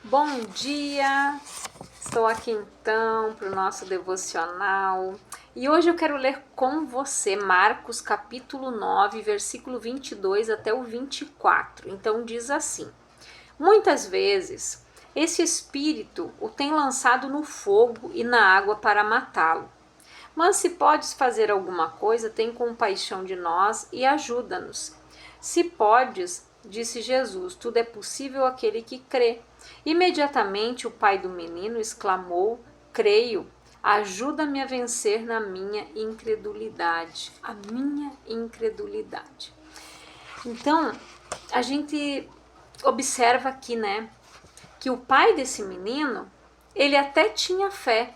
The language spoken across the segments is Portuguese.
Bom dia! Estou aqui então para o nosso devocional e hoje eu quero ler com você Marcos capítulo 9, versículo 22 até o 24. Então diz assim: Muitas vezes esse espírito o tem lançado no fogo e na água para matá-lo. Mas se podes fazer alguma coisa, tem compaixão de nós e ajuda-nos. Se podes, disse Jesus, tudo é possível àquele que crê. Imediatamente o pai do menino exclamou: Creio, ajuda-me a vencer na minha incredulidade. A minha incredulidade. Então, a gente observa aqui, né, que o pai desse menino, ele até tinha fé,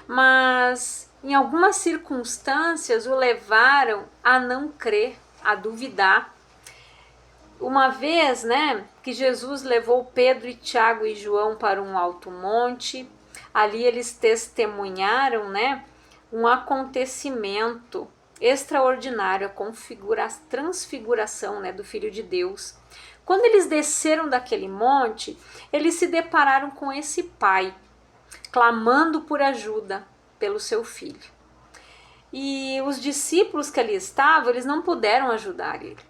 mas em algumas circunstâncias o levaram a não crer, a duvidar. Uma vez, né, que Jesus levou Pedro, Tiago e João para um alto monte, ali eles testemunharam, né, um acontecimento extraordinário, a transfiguração, né, do Filho de Deus. Quando eles desceram daquele monte, eles se depararam com esse pai, clamando por ajuda pelo seu filho. E os discípulos que ali estavam, eles não puderam ajudar ele.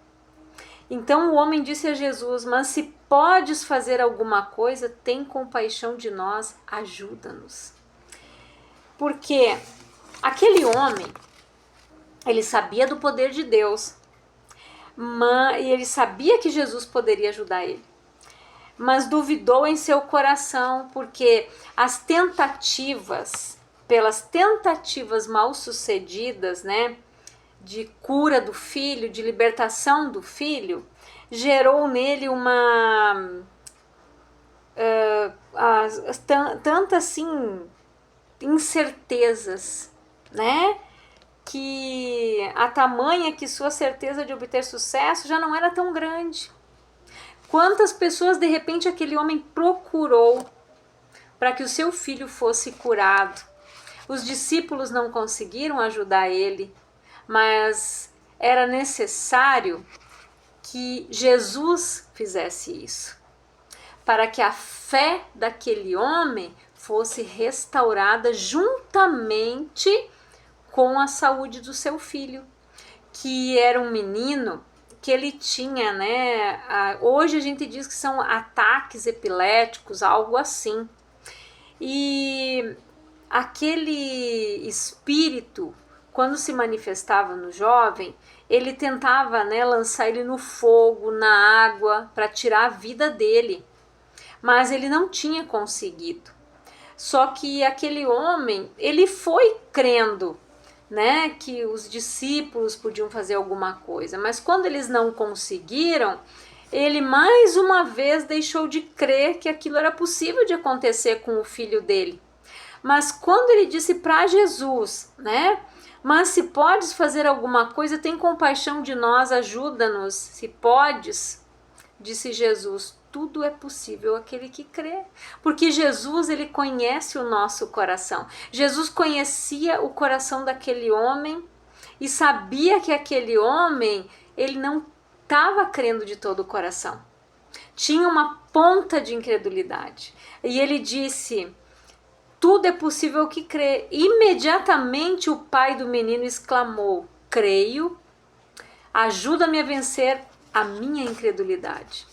Então o homem disse a Jesus: Mas se podes fazer alguma coisa, tem compaixão de nós, ajuda-nos. Porque aquele homem, ele sabia do poder de Deus, e ele sabia que Jesus poderia ajudar ele. Mas duvidou em seu coração, porque pelas tentativas mal sucedidas, né, de cura do filho, de libertação do filho, gerou nele tantas assim incertezas, né, que a tamanha que sua certeza de obter sucesso já não era tão grande. Quantas pessoas de repente aquele homem procurou para que o seu filho fosse curado? Os discípulos não conseguiram ajudar ele, mas era necessário que Jesus fizesse isso, para que a fé daquele homem fosse restaurada juntamente com a saúde do seu filho, que era um menino que ele tinha, né? Hoje a gente diz que são ataques epiléticos, algo assim. E aquele espírito, quando se manifestava no jovem, ele tentava, né, lançar ele no fogo, na água, para tirar a vida dele. Mas ele não tinha conseguido. Só que aquele homem, ele foi crendo, né, que os discípulos podiam fazer alguma coisa, mas quando eles não conseguiram, ele mais uma vez deixou de crer que aquilo era possível de acontecer com o filho dele. Mas quando ele disse para Jesus, né, mas se podes fazer alguma coisa, tem compaixão de nós, ajuda-nos, se podes, disse Jesus, tudo é possível àquele que crê. Porque Jesus, ele conhece o nosso coração. Jesus conhecia o coração daquele homem e sabia que aquele homem, ele não estava crendo de todo o coração. Tinha uma ponta de incredulidade. E ele disse: tudo é possível que crê. Imediatamente o pai do menino exclamou: Creio, ajuda-me a vencer a minha incredulidade.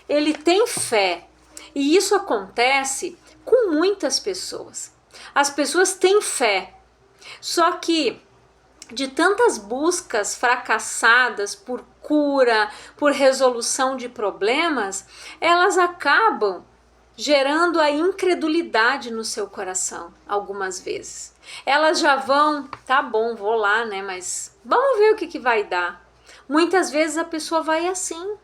Ele tem fé, e isso acontece com muitas pessoas. As pessoas têm fé, só que de tantas buscas fracassadas por cura, por resolução de problemas, elas acabam gerando a incredulidade no seu coração, algumas vezes. Elas já vão, tá bom, vou lá, né, mas vamos ver o que vai dar. Muitas vezes a pessoa vai assim.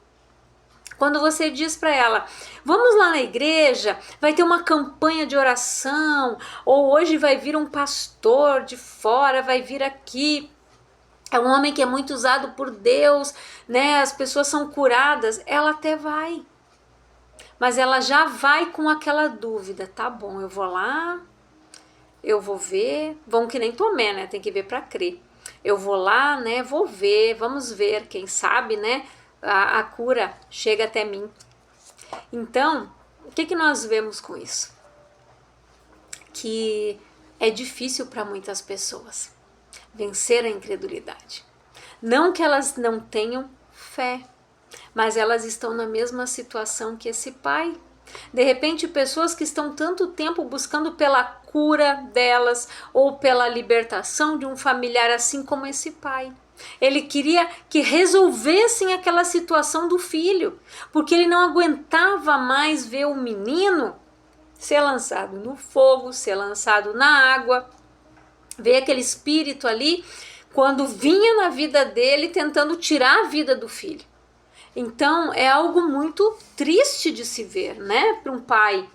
Quando você diz para ela, vamos lá na igreja, vai ter uma campanha de oração, ou hoje vai vir um pastor de fora, vai vir aqui, é um homem que é muito usado por Deus, né? As pessoas são curadas, ela até vai. Mas ela já vai com aquela dúvida, tá bom, eu vou lá, eu vou ver, vão que nem Tomé, né? Tem que ver para crer. Eu vou lá, né? Vou ver, vamos ver, quem sabe, né? A cura chega até mim. Então, O que nós vemos com isso? Que é difícil para muitas pessoas vencer a incredulidade. Não que elas não tenham fé, mas elas estão na mesma situação que esse pai. De repente, pessoas que estão tanto tempo buscando pela cura delas ou pela libertação de um familiar, assim como esse pai. Ele queria que resolvessem aquela situação do filho, porque ele não aguentava mais ver o menino ser lançado no fogo, ser lançado na água, ver aquele espírito ali, quando vinha na vida dele, tentando tirar a vida do filho. Então, é algo muito triste de se ver, né? Para um pai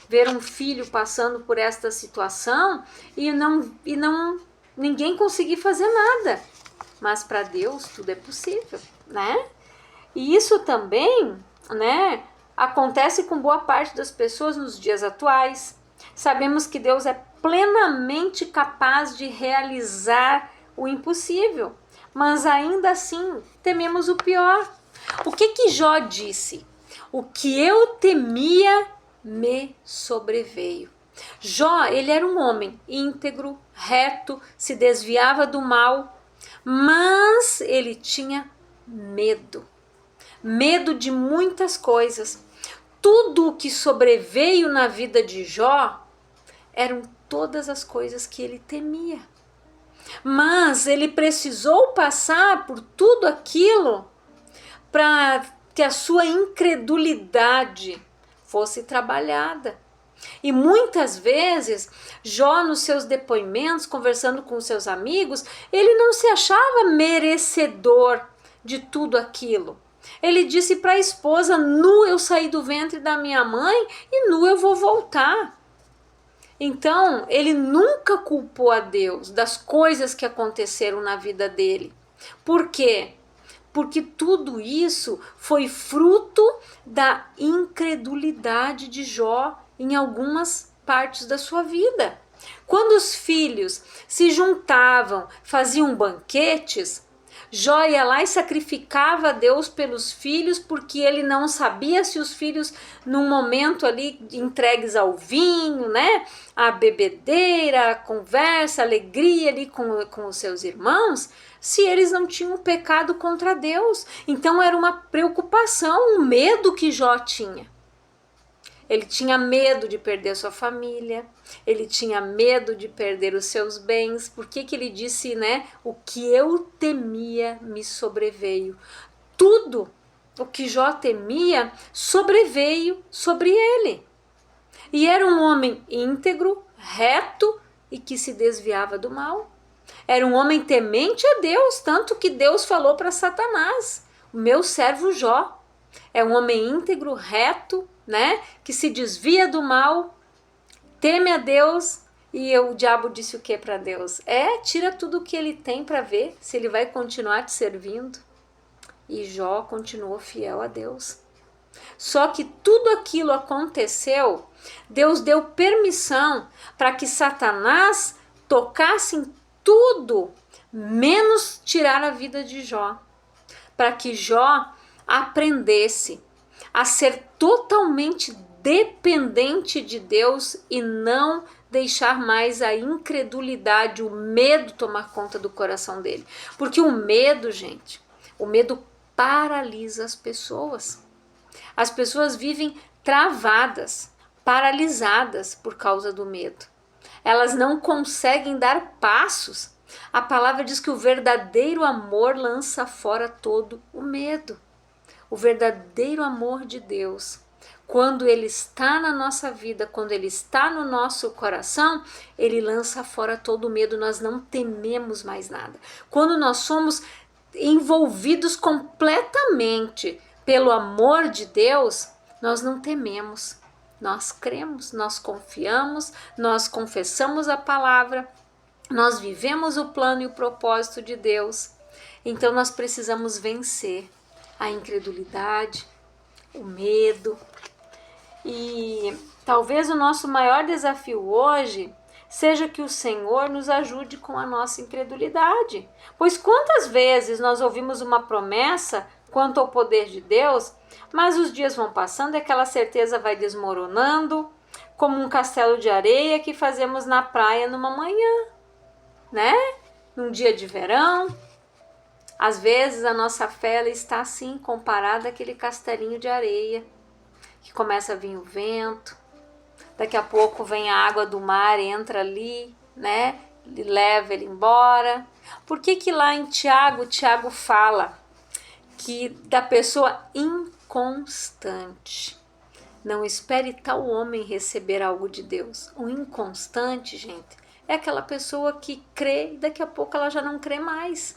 ver um filho passando por esta situação e ninguém conseguir fazer nada. Mas para Deus tudo é possível, né? E isso também, né, acontece com boa parte das pessoas nos dias atuais. Sabemos que Deus é plenamente capaz de realizar o impossível, mas ainda assim tememos o pior. O que Jó disse? O que eu temia me sobreveio. Jó, ele era um homem íntegro, reto, se desviava do mal, mas ele tinha medo. Medo de muitas coisas. Tudo o que sobreveio na vida de Jó eram todas as coisas que ele temia. Mas ele precisou passar por tudo aquilo para que a sua incredulidade fosse trabalhada. E muitas vezes, Jó, nos seus depoimentos, conversando com seus amigos, ele não se achava merecedor de tudo aquilo. Ele disse para a esposa: nu eu saí do ventre da minha mãe e nu eu vou voltar. Então, ele nunca culpou a Deus das coisas que aconteceram na vida dele. Por quê? Porque tudo isso foi fruto da incredulidade de Jó em algumas partes da sua vida. Quando os filhos se juntavam, faziam banquetes, Jó ia lá e sacrificava a Deus pelos filhos, porque ele não sabia se os filhos, num momento ali entregues ao vinho, né, a bebedeira, a conversa, a alegria ali com os seus irmãos, se eles não tinham pecado contra Deus. Então era uma preocupação, um medo que Jó tinha. Ele tinha medo de perder sua família, ele tinha medo de perder os seus bens. Por que ele disse, né? O que eu temia me sobreveio. Tudo o que Jó temia sobreveio sobre ele. E era um homem íntegro, reto e que se desviava do mal. Era um homem temente a Deus, tanto que Deus falou para Satanás: o meu servo Jó é um homem íntegro, reto, né, que se desvia do mal, teme a Deus. E o diabo disse o que para Deus? Tira tudo o que ele tem para ver se ele vai continuar te servindo. E Jó continuou fiel a Deus. Só que tudo aquilo aconteceu, Deus deu permissão para que Satanás tocasse em tudo, menos tirar a vida de Jó, para que Jó aprendesse a ser totalmente dependente de Deus e não deixar mais a incredulidade, o medo tomar conta do coração dele. Porque o medo, gente, o medo paralisa as pessoas. As pessoas vivem travadas, paralisadas por causa do medo. Elas não conseguem dar passos. A palavra diz que o verdadeiro amor lança fora todo o medo. O verdadeiro amor de Deus, quando ele está na nossa vida, quando ele está no nosso coração, ele lança fora todo o medo. Nós não tememos mais nada. Quando nós somos envolvidos completamente pelo amor de Deus, nós não tememos. Nós cremos, nós confiamos, nós confessamos a palavra, nós vivemos o plano e o propósito de Deus. Então nós precisamos vencer a incredulidade, o medo. E talvez o nosso maior desafio hoje seja que o Senhor nos ajude com a nossa incredulidade. Pois quantas vezes nós ouvimos uma promessa quanto ao poder de Deus, mas os dias vão passando e aquela certeza vai desmoronando, como um castelo de areia que fazemos na praia numa manhã, né? Num dia de verão. Às vezes a nossa fé ela está assim, comparada àquele castelinho de areia, que começa a vir o vento, daqui a pouco vem a água do mar, entra ali, né? Ele leva ele embora. Por que lá em Tiago fala que da pessoa inconstante? Não espere tal homem receber algo de Deus. O inconstante, gente, é aquela pessoa que crê e daqui a pouco ela já não crê mais.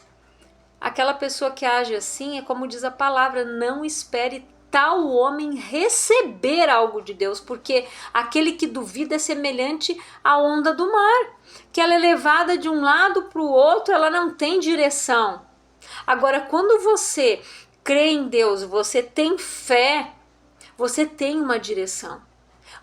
Aquela pessoa que age assim é como diz a palavra, não espere tal homem receber algo de Deus, porque aquele que duvida é semelhante à onda do mar, que ela é levada de um lado para o outro, ela não tem direção. Agora, quando você crê em Deus, você tem fé, você tem uma direção.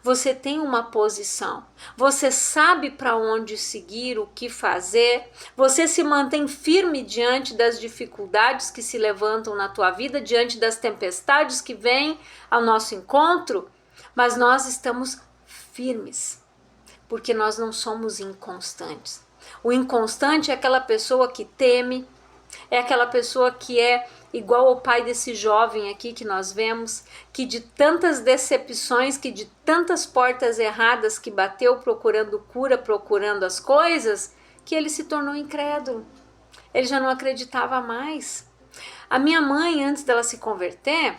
Você tem uma posição, você sabe para onde seguir, o que fazer, você se mantém firme diante das dificuldades que se levantam na tua vida, diante das tempestades que vêm ao nosso encontro, mas nós estamos firmes, porque nós não somos inconstantes. O inconstante é aquela pessoa que teme, é aquela pessoa que é igual ao pai desse jovem aqui que nós vemos, que de tantas decepções, que de tantas portas erradas que bateu procurando cura, procurando as coisas, que ele se tornou incrédulo. Ele já não acreditava mais. A minha mãe, antes dela se converter,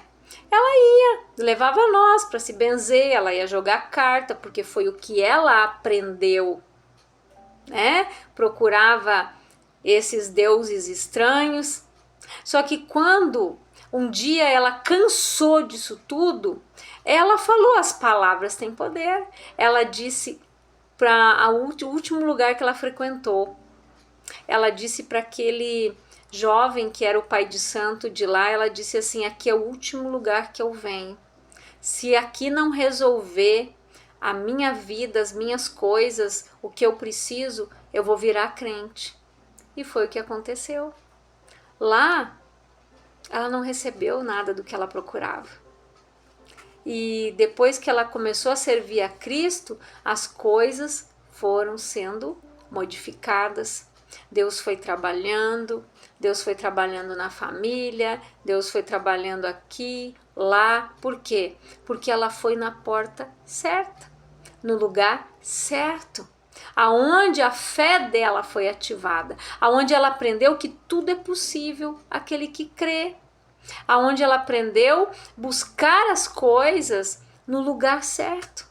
ela levava nós para se benzer, ela ia jogar carta, porque foi o que ela aprendeu, né? Procurava esses deuses estranhos. Só que quando um dia ela cansou disso tudo, ela falou as palavras têm poder. Ela disse para o último lugar que ela frequentou, ela disse para aquele jovem que era o pai de santo de lá, ela disse assim, aqui é o último lugar que eu venho. Se aqui não resolver a minha vida, as minhas coisas, o que eu preciso, eu vou virar crente. E foi o que aconteceu. Lá, ela não recebeu nada do que ela procurava. E depois que ela começou a servir a Cristo, as coisas foram sendo modificadas. Deus foi trabalhando na família, Deus foi trabalhando aqui, lá. Por quê? Porque ela foi na porta certa, no lugar certo. Aonde a fé dela foi ativada, aonde ela aprendeu que tudo é possível aquele que crê, aonde ela aprendeu buscar as coisas no lugar certo,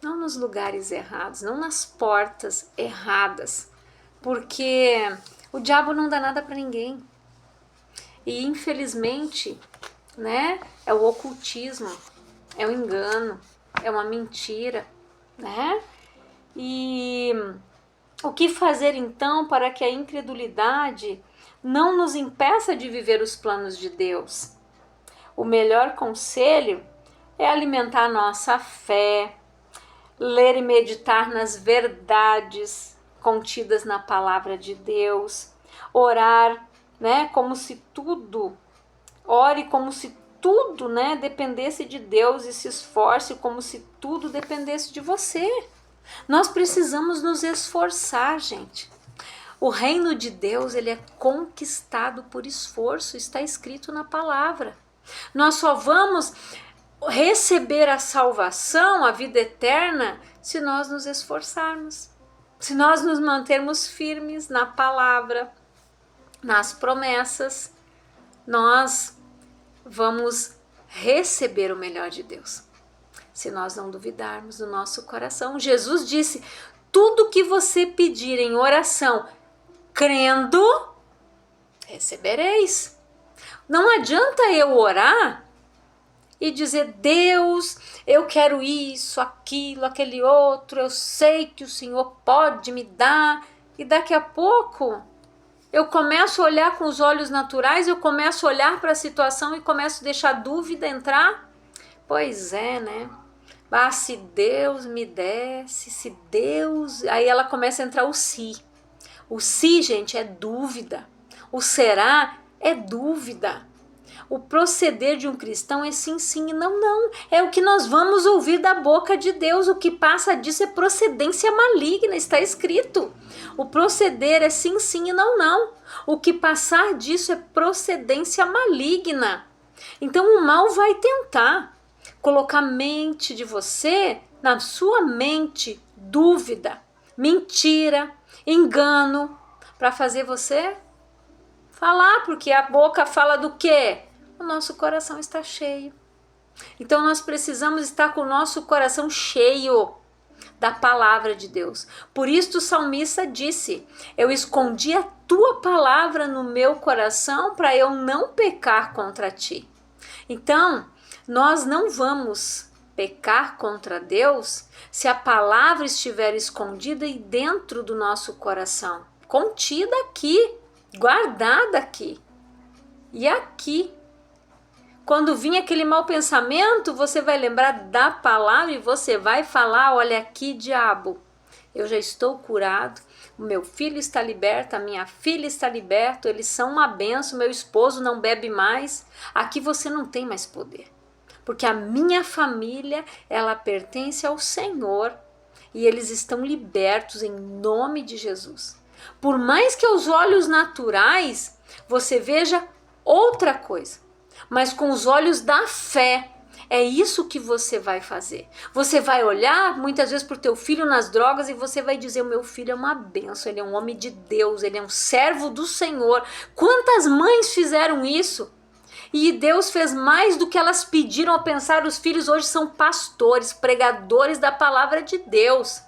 não nos lugares errados, não nas portas erradas, porque o diabo não dá nada para ninguém. E infelizmente, né, é o ocultismo, é o engano, é uma mentira, né? E o que fazer então para que a incredulidade não nos impeça de viver os planos de Deus? O melhor conselho é alimentar nossa fé, ler e meditar nas verdades contidas na palavra de Deus, orar, né, ore como se tudo, né, dependesse de Deus e se esforce como se tudo dependesse de você. Nós precisamos nos esforçar, gente. O reino de Deus, ele é conquistado por esforço, está escrito na palavra. Nós só vamos receber a salvação, a vida eterna, se nós nos esforçarmos, se nós nos mantermos firmes na palavra, nas promessas, nós vamos receber o melhor de Deus. Se nós não duvidarmos do nosso coração. Jesus disse, tudo que você pedir em oração, crendo, recebereis. Não adianta eu orar e dizer, Deus, eu quero isso, aquilo, aquele outro, eu sei que o Senhor pode me dar, e daqui a pouco eu começo a olhar com os olhos naturais, eu começo a olhar para a situação e começo a deixar dúvida entrar. Pois é, né? Ah, se Deus me desse, se Deus... Aí ela começa a entrar o se. O se, gente, é dúvida. O será é dúvida. O proceder de um cristão é sim, sim e não, não. É o que nós vamos ouvir da boca de Deus. O que passa disso é procedência maligna, está escrito. O proceder é sim, sim e não, não. O que passar disso é procedência maligna. Então o mal vai tentar colocar mente de você, na sua mente, dúvida, mentira, engano, para fazer você falar, porque a boca fala do quê? O nosso coração está cheio. Então nós precisamos estar com o nosso coração cheio da palavra de Deus. Por isso o salmista disse: eu escondi a tua palavra no meu coração para eu não pecar contra ti. Então, nós não vamos pecar contra Deus se a palavra estiver escondida e dentro do nosso coração, contida aqui, guardada aqui e aqui. Quando vir aquele mau pensamento, você vai lembrar da palavra e você vai falar: olha aqui, diabo, eu já estou curado, o meu filho está liberto, a minha filha está liberta, eles são uma benção, meu esposo não bebe mais, aqui você não tem mais poder, porque a minha família, ela pertence ao Senhor e eles estão libertos em nome de Jesus. Por mais que aos olhos naturais você veja outra coisa, mas com os olhos da fé, é isso que você vai fazer. Você vai olhar muitas vezes para o teu filho nas drogas e você vai dizer: o meu filho é uma bênção, ele é um homem de Deus, ele é um servo do Senhor. Quantas mães fizeram isso? E Deus fez mais do que elas pediram ao pensar. Os filhos hoje são pastores, pregadores da palavra de Deus.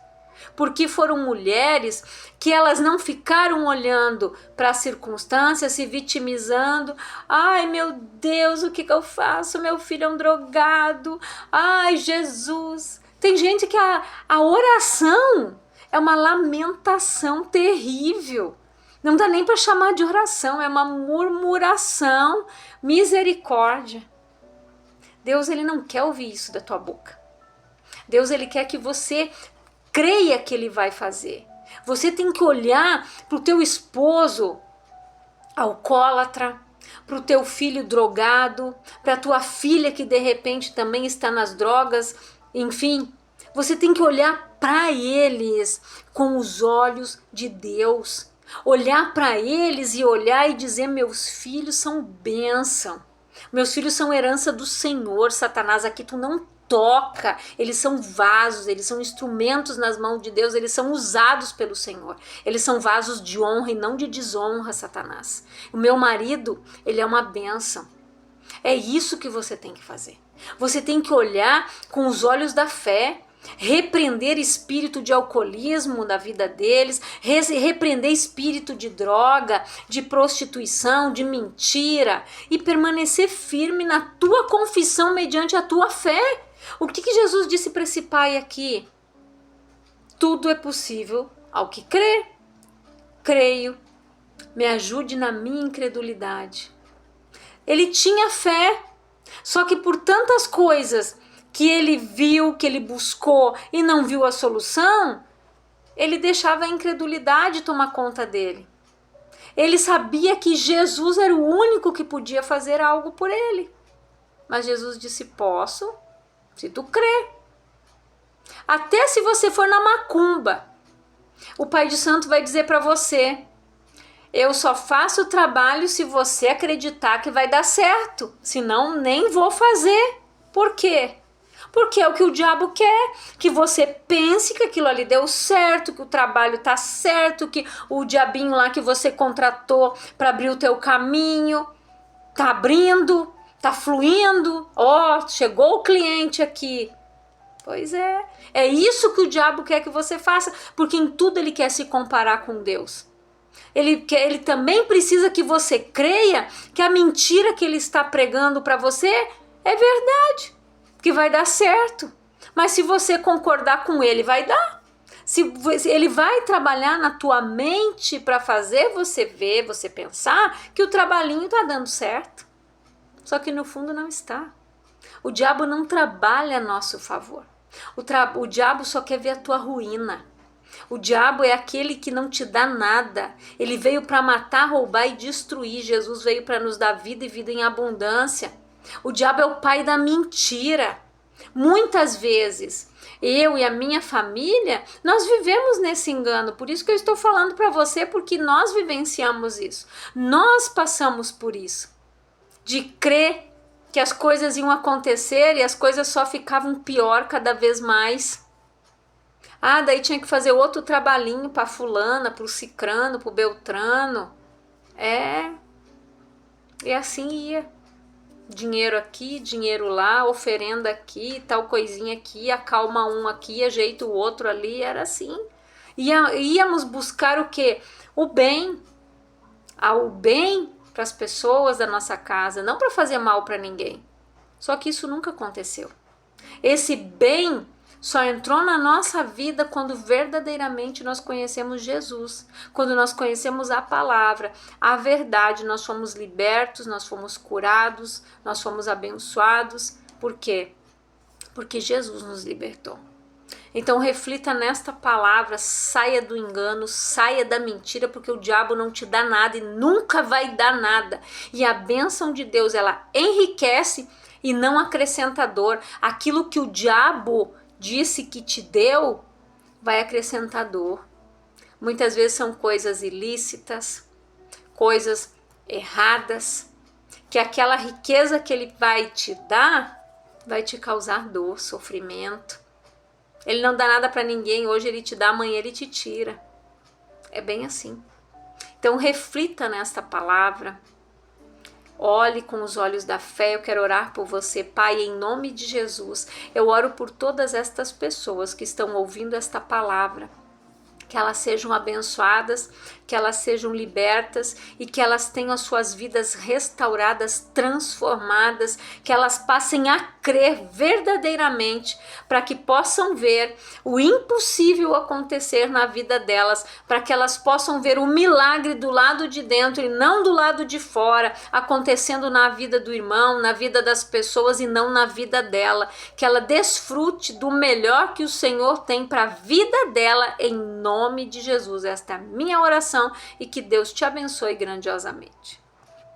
Porque foram mulheres que elas não ficaram olhando para as circunstâncias, se vitimizando. Ai, meu Deus, o que eu faço? Meu filho é um drogado. Ai, Jesus. Tem gente que a oração é uma lamentação terrível. Não dá nem para chamar de oração, é uma murmuração. Misericórdia. Deus, ele não quer ouvir isso da tua boca. Deus, ele quer que você creia que ele vai fazer. Você tem que olhar para o teu esposo alcoólatra, para o teu filho drogado, para a tua filha que de repente também está nas drogas, enfim. Você tem que olhar para eles com os olhos de Deus. Olhar para eles e olhar e dizer: meus filhos são bênção. Meus filhos são herança do Senhor. Satanás, aqui tu não toca, eles são vasos, eles são instrumentos nas mãos de Deus, eles são usados pelo Senhor, eles são vasos de honra e não de desonra, Satanás. O meu marido, ele é uma bênção. É isso que você tem que fazer. Você tem que olhar com os olhos da fé, repreender espírito de alcoolismo da vida deles, repreender espírito de droga, de prostituição, de mentira e permanecer firme na tua confissão mediante a tua fé. O que Jesus disse para esse pai aqui? Tudo é possível ao que crê. Creio, me ajude na minha incredulidade. Ele tinha fé, só que por tantas coisas que ele viu, que ele buscou e não viu a solução, ele deixava a incredulidade tomar conta dele. Ele sabia que Jesus era o único que podia fazer algo por ele. Mas Jesus disse: posso, se tu crê. Até se você for na macumba, o Pai de Santo vai dizer para você: eu só faço o trabalho se você acreditar que vai dar certo, senão nem vou fazer. Por quê? Porque é o que o diabo quer, que você pense que aquilo ali deu certo, que o trabalho tá certo, que o diabinho lá que você contratou para abrir o teu caminho tá abrindo, tá fluindo. Ó, chegou o cliente aqui. Pois é isso que o diabo quer que você faça, porque em tudo ele quer se comparar com Deus. Ele também precisa que você creia que a mentira que ele está pregando para você é verdade, que vai dar certo. Mas se você concordar com ele, vai dar. Se ele vai trabalhar na tua mente para fazer você ver, você pensar que o trabalhinho está dando certo. Só que no fundo não está. O diabo não trabalha a nosso favor. O diabo só quer ver a tua ruína. O diabo é aquele que não te dá nada. Ele veio para matar, roubar e destruir. Jesus veio para nos dar vida e vida em abundância. O diabo é o pai da mentira. Muitas vezes, eu e a minha família, nós vivemos nesse engano. Por isso que eu estou falando para você, porque nós vivenciamos isso. Nós passamos por isso. De crer que as coisas iam acontecer e as coisas só ficavam pior cada vez mais. Ah, daí tinha que fazer outro trabalhinho para fulana, para o cicrano, para o beltrano. E assim ia. Dinheiro aqui, dinheiro lá, oferenda aqui, tal coisinha aqui, acalma um aqui, ajeita o outro ali, era assim. Íamos buscar o quê? O bem. O bem para as pessoas da nossa casa, não para fazer mal para ninguém. Só que isso nunca aconteceu. Esse bem só entrou na nossa vida quando verdadeiramente nós conhecemos Jesus, quando nós conhecemos a palavra, a verdade, nós fomos libertos, nós fomos curados, nós fomos abençoados. Por quê? Porque Jesus nos libertou. Então reflita nesta palavra, saia do engano, saia da mentira, porque o diabo não te dá nada e nunca vai dar nada. E a bênção de Deus, ela enriquece e não acrescenta dor. Aquilo que o diabo disse que te deu, vai acrescentar dor. Muitas vezes são coisas ilícitas, coisas erradas, que aquela riqueza que ele vai te dar, vai te causar dor, sofrimento. Ele não dá nada para ninguém, hoje ele te dá, amanhã ele te tira. É bem assim. Então reflita nesta palavra. Olhe com os olhos da fé. Eu quero orar por você, Pai, em nome de Jesus. Eu oro por todas estas pessoas que estão ouvindo esta palavra. Que elas sejam abençoadas, que elas sejam libertas e que elas tenham as suas vidas restauradas, transformadas, que elas passem a crer verdadeiramente para que possam ver o impossível acontecer na vida delas, para que elas possam ver o milagre do lado de dentro e não do lado de fora, acontecendo na vida do irmão, na vida das pessoas e não na vida dela, que ela desfrute do melhor que o Senhor tem para a vida dela em nome de Jesus. Esta é a minha oração e que Deus te abençoe grandiosamente.